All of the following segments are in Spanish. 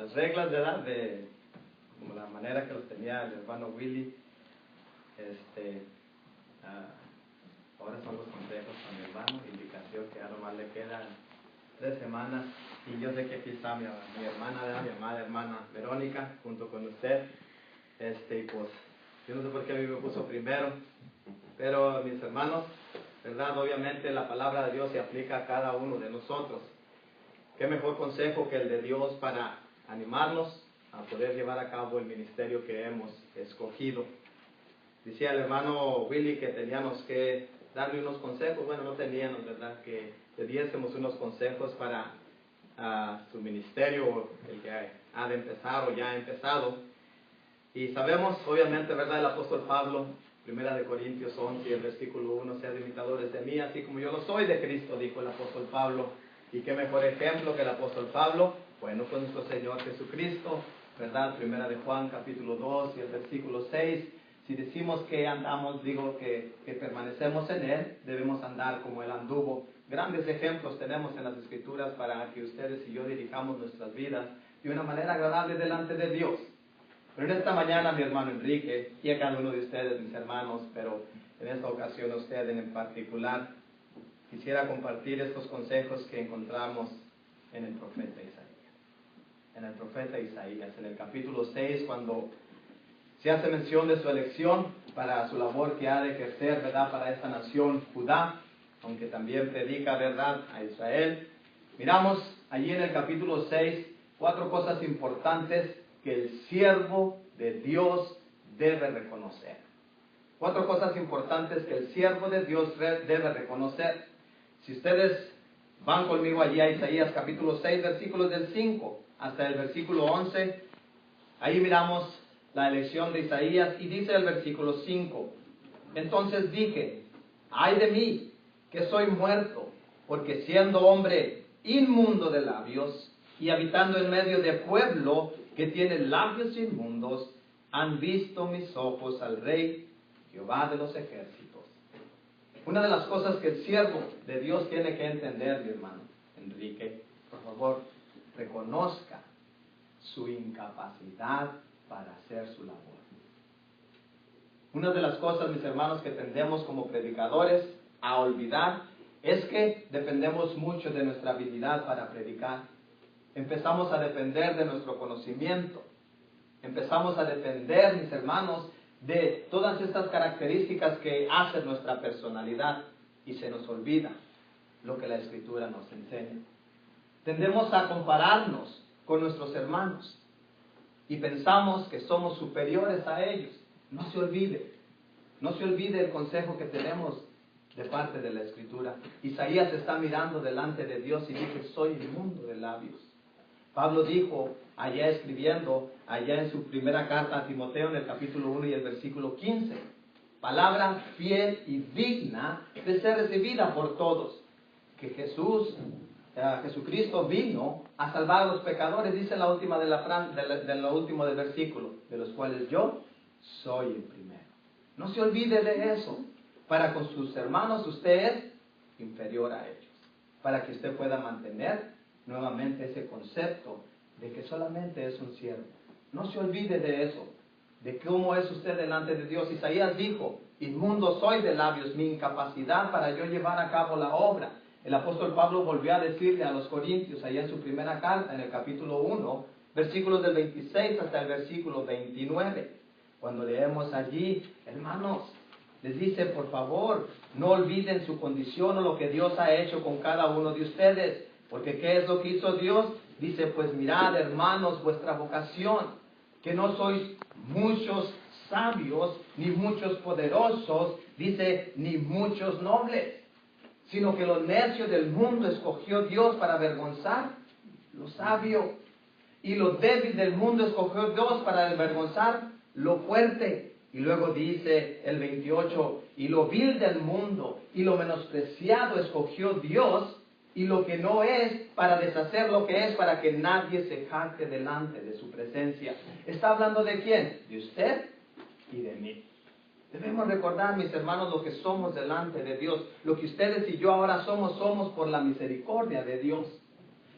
las reglas de edad, como la manera que los tenía el hermano Willy, ahora son los consejos con mi hermano, indicación que ya nomás le quedan 3 semanas, y yo sé que aquí está mi hermana, ¿verdad? Mi amada hermana Verónica, junto con usted, y pues, yo no sé por qué a mí me puso primero, pero mis hermanos, ¿verdad? Obviamente la palabra de Dios se aplica a cada uno de nosotros. ¿Qué mejor consejo que el de Dios para animarnos a poder llevar a cabo el ministerio que hemos escogido? Decía el hermano Willy que teníamos que darle unos consejos. Bueno, no teníamos, ¿verdad? Que le diésemos unos consejos para su ministerio, el que ha de empezar o ya ha empezado. Y sabemos, obviamente, ¿verdad? El apóstol Pablo, 1 de Corintios 11, y el versículo 1, sean imitadores de mí, así como yo lo soy de Cristo, dijo el apóstol Pablo. Y qué mejor ejemplo que el apóstol Pablo, bueno, pues nuestro Señor Jesucristo, ¿verdad? 1 de Juan, capítulo 2, y el versículo 6. Si decimos que andamos, digo que permanecemos en Él, debemos andar como Él anduvo. Grandes ejemplos tenemos en las Escrituras para que ustedes y yo dirijamos nuestras vidas de una manera agradable delante de Dios. Pero en esta mañana, mi hermano Enrique, y a cada uno de ustedes, mis hermanos, pero en esta ocasión a usted en particular, quisiera compartir estos consejos que encontramos en el profeta Isaías. En el profeta Isaías, en el capítulo 6, cuando se hace mención de su elección para su labor que ha de ejercer, ¿verdad?, para esta nación Judá, aunque también predica, ¿verdad?, a Israel. Miramos allí en el capítulo 6 4 cosas importantes que el siervo de Dios debe reconocer. 4 cosas importantes que el siervo de Dios debe reconocer. Si ustedes van conmigo allí a Isaías capítulo 6, versículos del 5 hasta el versículo 11, ahí miramos la elección de Isaías, y dice el versículo 5, entonces dije, ay de mí, que soy muerto, porque siendo hombre inmundo de labios, y habitando en medio de pueblo que tiene labios inmundos, han visto mis ojos al Rey, Jehová de los ejércitos. Una de las cosas que el siervo de Dios tiene que entender, mi hermano Enrique, por favor, reconozca su incapacidad para hacer su labor. Una de las cosas, mis hermanos, que tendemos como predicadores a olvidar es que dependemos mucho de nuestra habilidad para predicar. Empezamos a depender de nuestro conocimiento. Empezamos a depender, mis hermanos, de todas estas características que hacen nuestra personalidad, y se nos olvida lo que la Escritura nos enseña. Tendemos a compararnos con nuestros hermanos y pensamos que somos superiores a ellos. No se olvide el consejo que tenemos de parte de la Escritura. Isaías está mirando delante de Dios y dice, soy inmundo de labios. Pablo dijo, allá escribiendo, allá en su primera carta a Timoteo, en el capítulo 1 y el versículo 15, palabra fiel y digna de ser recibida por todos, que Jesucristo vino a salvar a los pecadores, dice la última de lo último del versículo, de los cuales yo soy el primero. No se olvide de eso. Para con sus hermanos usted es inferior a ellos, para que usted pueda mantener nuevamente ese concepto de que solamente es un siervo. No se olvide de eso, de cómo es usted delante de Dios. Isaías dijo, inmundo soy de labios, mi incapacidad para yo llevar a cabo la obra. El apóstol Pablo volvió a decirle a los corintios, allá en su primera carta, en el capítulo 1, versículos del 26 hasta el versículo 29. Cuando leemos allí, hermanos, les dice, por favor, no olviden su condición o lo que Dios ha hecho con cada uno de ustedes. Porque ¿qué es lo que hizo Dios? Dice, pues mirad, hermanos, vuestra vocación, que no sois muchos sabios, ni muchos poderosos, dice, ni muchos nobles, sino que lo necio del mundo escogió Dios para avergonzar lo sabio, y lo débil del mundo escogió Dios para avergonzar lo fuerte. Y luego dice el 28, y lo vil del mundo y lo menospreciado escogió Dios, y lo que no es, para deshacer lo que es, para que nadie se jacte delante de su presencia. ¿Está hablando de quién? De usted y de mí. Debemos recordar, mis hermanos, lo que somos delante de Dios. Lo que ustedes y yo ahora somos por la misericordia de Dios.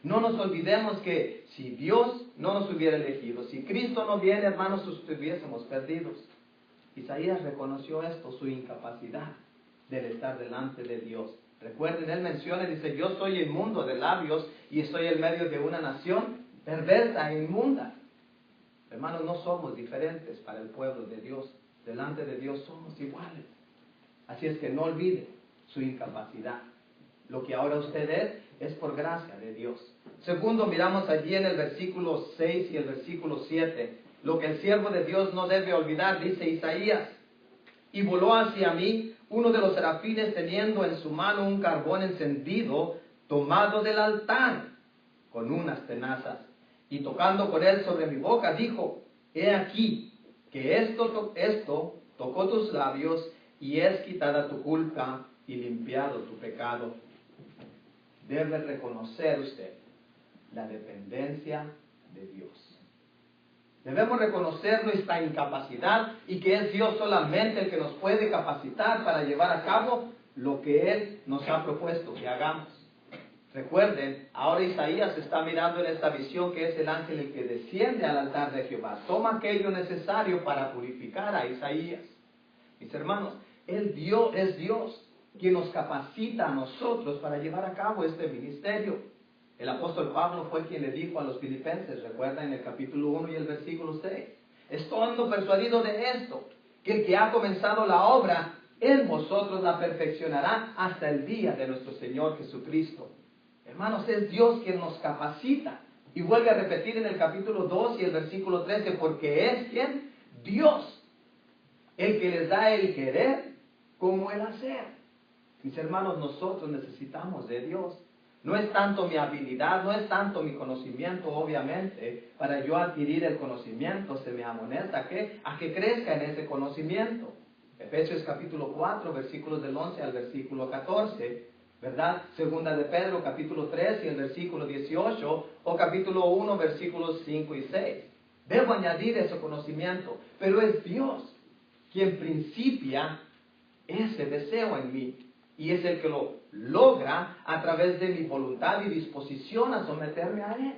No nos olvidemos que si Dios no nos hubiera elegido, si Cristo no viene, hermanos, estuviésemos perdidos. Isaías reconoció esto, su incapacidad del estar delante de Dios. Recuerden, él menciona, dice, yo soy inmundo de labios y estoy en medio de una nación perversa e inmunda. Hermanos, no somos diferentes para el pueblo de Dios. Delante de Dios somos iguales. Así es que no olvide su incapacidad. Lo que ahora usted es por gracia de Dios. Segundo, miramos allí en el versículo 6 y el versículo 7, lo que el siervo de Dios no debe olvidar, dice Isaías. Y voló hacia mí uno de los serafines teniendo en su mano un carbón encendido, tomado del altar, con unas tenazas. Y tocando con él sobre mi boca, dijo, he aquí, que esto tocó tus labios, y es quitada tu culpa y limpiado tu pecado. Debe reconocer usted la dependencia de Dios. Debemos reconocer nuestra incapacidad y que es Dios solamente el que nos puede capacitar para llevar a cabo lo que Él nos ha propuesto que hagamos. Recuerden, ahora Isaías está mirando en esta visión que es el ángel el que desciende al altar de Jehová. Toma aquello necesario para purificar a Isaías. Mis hermanos, es Dios quien nos capacita a nosotros para llevar a cabo este ministerio. El apóstol Pablo fue quien le dijo a los filipenses, recuerda en el capítulo 1 y el versículo 6, estoy persuadido de esto, que el que ha comenzado la obra en vosotros la perfeccionará hasta el día de nuestro Señor Jesucristo. Hermanos, es Dios quien nos capacita. Y vuelve a repetir en el capítulo 2 y el versículo 13, porque es quien Dios, el que les da el querer como el hacer. Mis hermanos, nosotros necesitamos de Dios. No es tanto mi habilidad, no es tanto mi conocimiento, obviamente. Para yo adquirir el conocimiento se me amonesta a que crezca en ese conocimiento. Efesios capítulo 4, versículos del 11 al versículo 14, ¿verdad? Segunda de Pedro capítulo 3 y el versículo 18, o capítulo 1, versículos 5 y 6. Debo añadir ese conocimiento, pero es Dios quien principia ese deseo en mí. Y es el que lo logra a través de mi voluntad y disposición a someterme a Él.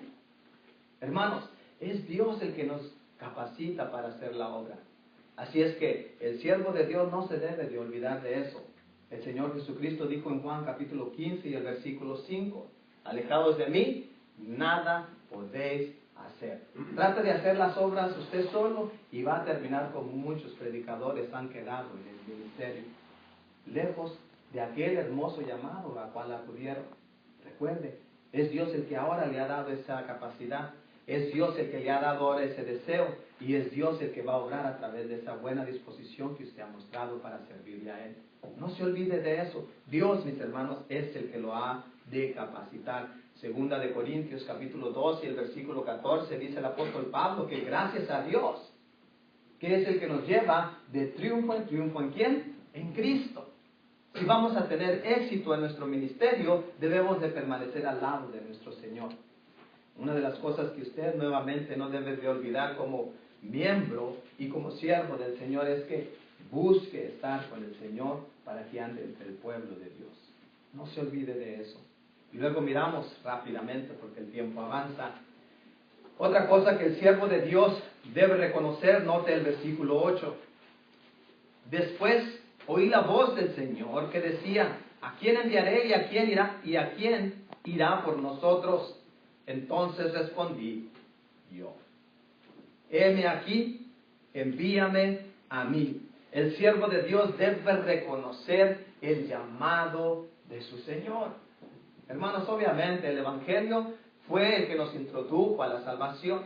Hermanos, es Dios el que nos capacita para hacer la obra. Así es que el siervo de Dios no se debe de olvidar de eso. El Señor Jesucristo dijo en Juan capítulo 15 y el versículo 5, alejados de mí, nada podéis hacer. Trate de hacer las obras usted solo y va a terminar como muchos predicadores han quedado en el ministerio, lejos de aquel hermoso llamado al cual acudieron. Recuerde, es Dios el que ahora le ha dado esa capacidad, es Dios el que le ha dado ahora ese deseo, y es Dios el que va a obrar a través de esa buena disposición que usted ha mostrado para servirle a Él. No se olvide de eso. Dios, mis hermanos, es el que lo ha de capacitar. Segunda de Corintios capítulo 2 y el versículo 14 dice el apóstol Pablo que gracias a Dios, que es el que nos lleva de triunfo en triunfo, ¿en quién? En Cristo. Si vamos a tener éxito en nuestro ministerio, debemos de permanecer al lado de nuestro Señor. Una de las cosas que usted nuevamente no debe de olvidar como miembro y como siervo del Señor es que busque estar con el Señor para que ande entre el pueblo de Dios. No se olvide de eso. Y luego miramos rápidamente porque el tiempo avanza. Otra cosa que el siervo de Dios debe reconocer, note el versículo 8. Después oí la voz del Señor que decía, ¿a quién enviaré y a quién irá? ¿Y a quién irá por nosotros? Entonces respondí yo. Heme aquí, envíame a mí. El siervo de Dios debe reconocer el llamado de su Señor. Hermanos, obviamente el Evangelio fue el que nos introdujo a la salvación.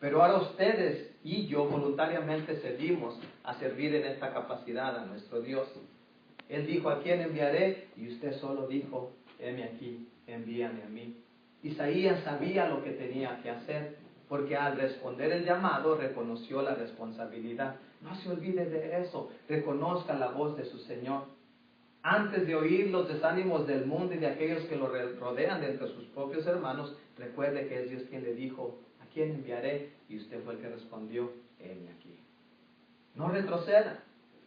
Pero ahora ustedes y yo voluntariamente cedimos a servir en esta capacidad a nuestro Dios. Él dijo, ¿a quién enviaré? Y usted solo dijo, heme aquí, envíame a mí. Isaías sabía lo que tenía que hacer, porque al responder el llamado reconoció la responsabilidad. No se olvide de eso, reconozca la voz de su Señor. Antes de oír los desánimos del mundo y de aquellos que lo rodean de entre sus propios hermanos, recuerde que es Dios quien le dijo, ¿a quién enviaré? Y usted fue el que respondió, heme aquí. No retroceda,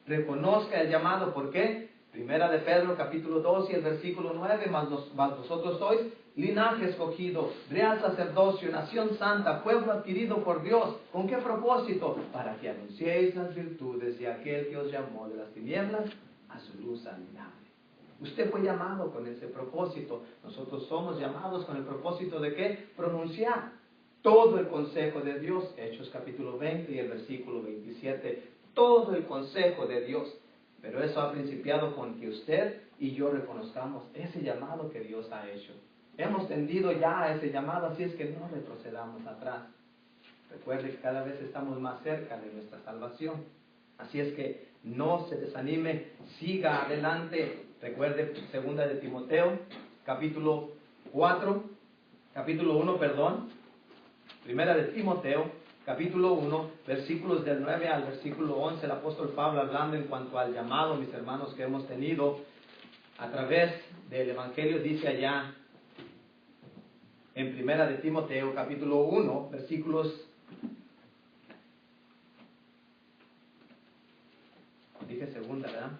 reconozca el llamado. ¿Por qué? Primera de Pedro capítulo 2 y el versículo 9, mas vosotros sois linaje escogido, real sacerdocio, nación santa, pueblo adquirido por Dios. ¿Con qué propósito? Para que anunciéis las virtudes de aquel que os llamó de las tinieblas a su luz admirable. Usted fue llamado con ese propósito. Nosotros somos llamados con el propósito de ¿qué? Pronunciar todo el consejo de Dios. Hechos capítulo 20 y el versículo 27. Todo el consejo de Dios. Pero eso ha principiado con que usted y yo reconozcamos ese llamado que Dios ha hecho. Hemos tendido ya a ese llamado, así es que no retrocedamos atrás. Recuerde que cada vez estamos más cerca de nuestra salvación. Así es que no se desanime, siga adelante. Recuerde 2 de Timoteo, capítulo 1, Primera de Timoteo, capítulo 1, versículos del 9 al versículo 11, el apóstol Pablo hablando en cuanto al llamado, mis hermanos, que hemos tenido a través del Evangelio, dice allá en Primera de Timoteo, capítulo 1, versículos, dije segunda, ¿verdad?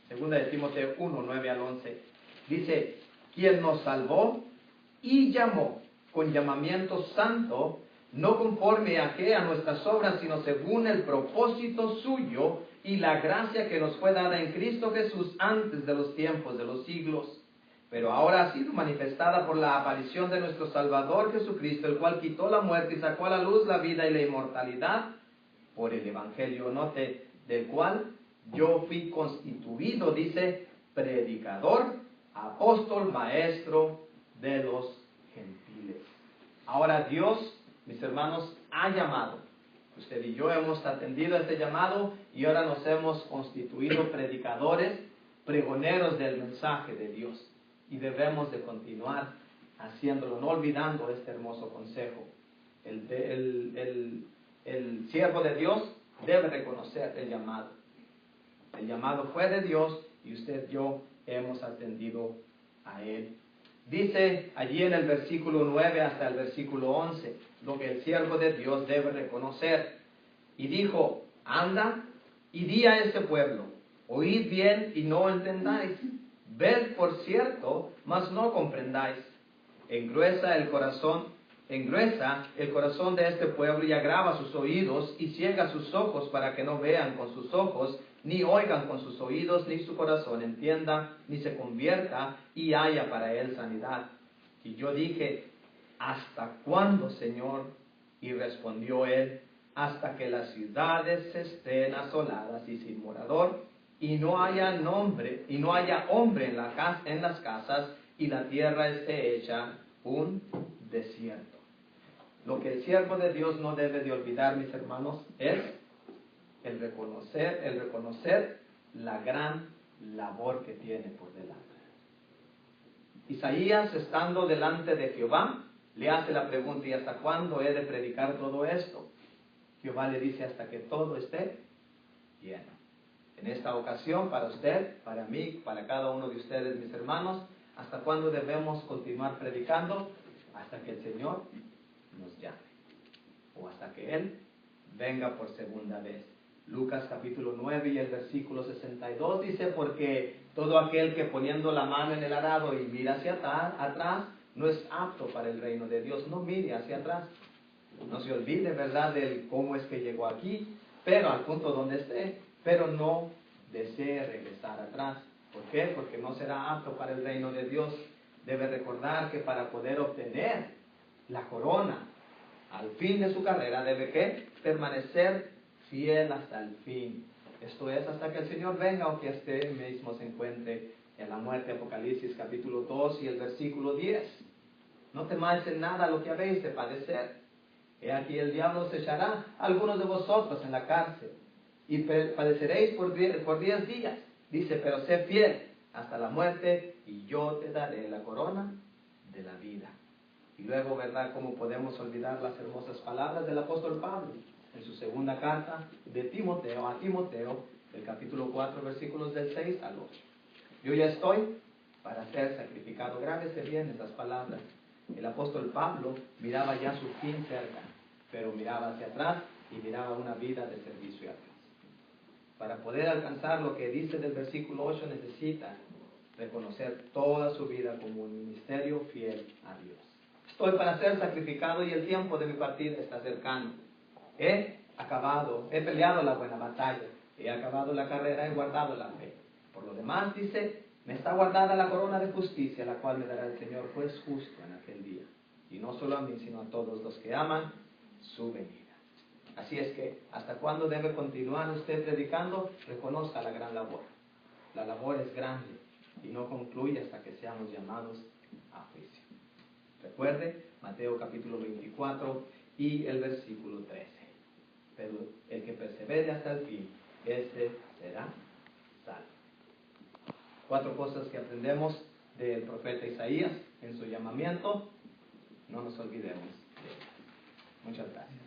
Segunda de Timoteo 1, 9 al 11, dice, quien nos salvó y llamó con llamamiento santo, no conforme a nuestras obras, sino según el propósito suyo y la gracia que nos fue dada en Cristo Jesús antes de los tiempos de los siglos. Pero ahora ha sido manifestada por la aparición de nuestro Salvador Jesucristo, el cual quitó la muerte y sacó a la luz la vida y la inmortalidad por el Evangelio, note, del cual yo fui constituido, dice, predicador, apóstol, maestro de los gentiles. Ahora Dios, mis hermanos, ha llamado. Usted y yo hemos atendido a este llamado y ahora nos hemos constituido predicadores, pregoneros del mensaje de Dios. Y debemos de continuar haciéndolo, no olvidando este hermoso consejo. El siervo de Dios debe reconocer el llamado. El llamado fue de Dios y usted y yo hemos atendido a él. Dice allí en el versículo 9 hasta el versículo 11, lo que el siervo de Dios debe reconocer. Y dijo, anda y di a este pueblo, oíd bien y no entendáis, ved por cierto, mas no comprendáis. Engruesa el corazón de este pueblo y agrava sus oídos y ciega sus ojos para que no vean con sus ojos, ni oigan con sus oídos, ni su corazón entienda, ni se convierta y haya para él sanidad. Y yo dije, ¿hasta cuándo, Señor? Y respondió él, hasta que las ciudades estén asoladas y sin morador, y no haya hombre en las casas, y la tierra esté hecha un desierto. Lo que el siervo de Dios no debe de olvidar, mis hermanos, es el reconocer la gran labor que tiene por delante. Isaías, estando delante de Jehová, le hace la pregunta, ¿y hasta cuándo he de predicar todo esto? Jehová le dice, hasta que todo esté lleno. En esta ocasión, para usted, para mí, para cada uno de ustedes, mis hermanos, ¿hasta cuándo debemos continuar predicando? Hasta que el Señor nos llame, o hasta que Él venga por segunda vez. Lucas capítulo 9 y el versículo 62 dice, porque todo aquel que poniendo la mano en el arado y mira hacia atrás, no es apto para el reino de Dios. No mire hacia atrás. No se olvide, ¿verdad?, del cómo es que llegó aquí, pero al punto donde esté, pero no desee regresar atrás. ¿Por qué? Porque no será apto para el reino de Dios. Debe recordar que para poder obtener la corona al fin de su carrera, debe ¿qué? Permanecer fiel hasta el fin. Esto es, hasta que el Señor venga o que este mismo se encuentre en la muerte. Apocalipsis capítulo 2 y el versículo 10. No temáis en nada lo que habéis de padecer. He aquí el diablo os echará a algunos de vosotros en la cárcel, y padeceréis por 10 días. Dice, pero sé fiel hasta la muerte, y yo te daré la corona de la vida. Y luego, ¿verdad?, cómo podemos olvidar las hermosas palabras del apóstol Pablo en su segunda carta de Timoteo, a Timoteo, el capítulo 4, versículos del 6 al 8. Yo ya estoy para ser sacrificado. Grábese bien esas palabras. El apóstol Pablo miraba ya su fin cerca, pero miraba hacia atrás y miraba una vida de servicio atrás. Para poder alcanzar lo que dice del versículo 8 necesita reconocer toda su vida como un ministerio fiel a Dios. Estoy para ser sacrificado y el tiempo de mi partida está cercano. He peleado la buena batalla, he acabado la carrera, he guardado la fe. Por lo demás, dice, me está guardada la corona de justicia, la cual me dará el Señor, juez justo, en aquel día. Y no solo a mí, sino a todos los que aman su venida. Así es que, ¿hasta cuándo debe continuar usted predicando? Reconozca la gran labor. La labor es grande y no concluye hasta que seamos llamados a juicio. Recuerde, Mateo capítulo 24 y el versículo 13. Pero el que persevere hasta el fin, este será salvo. 4 cosas que aprendemos del profeta Isaías en su llamamiento. No nos olvidemos de ellas. Muchas gracias.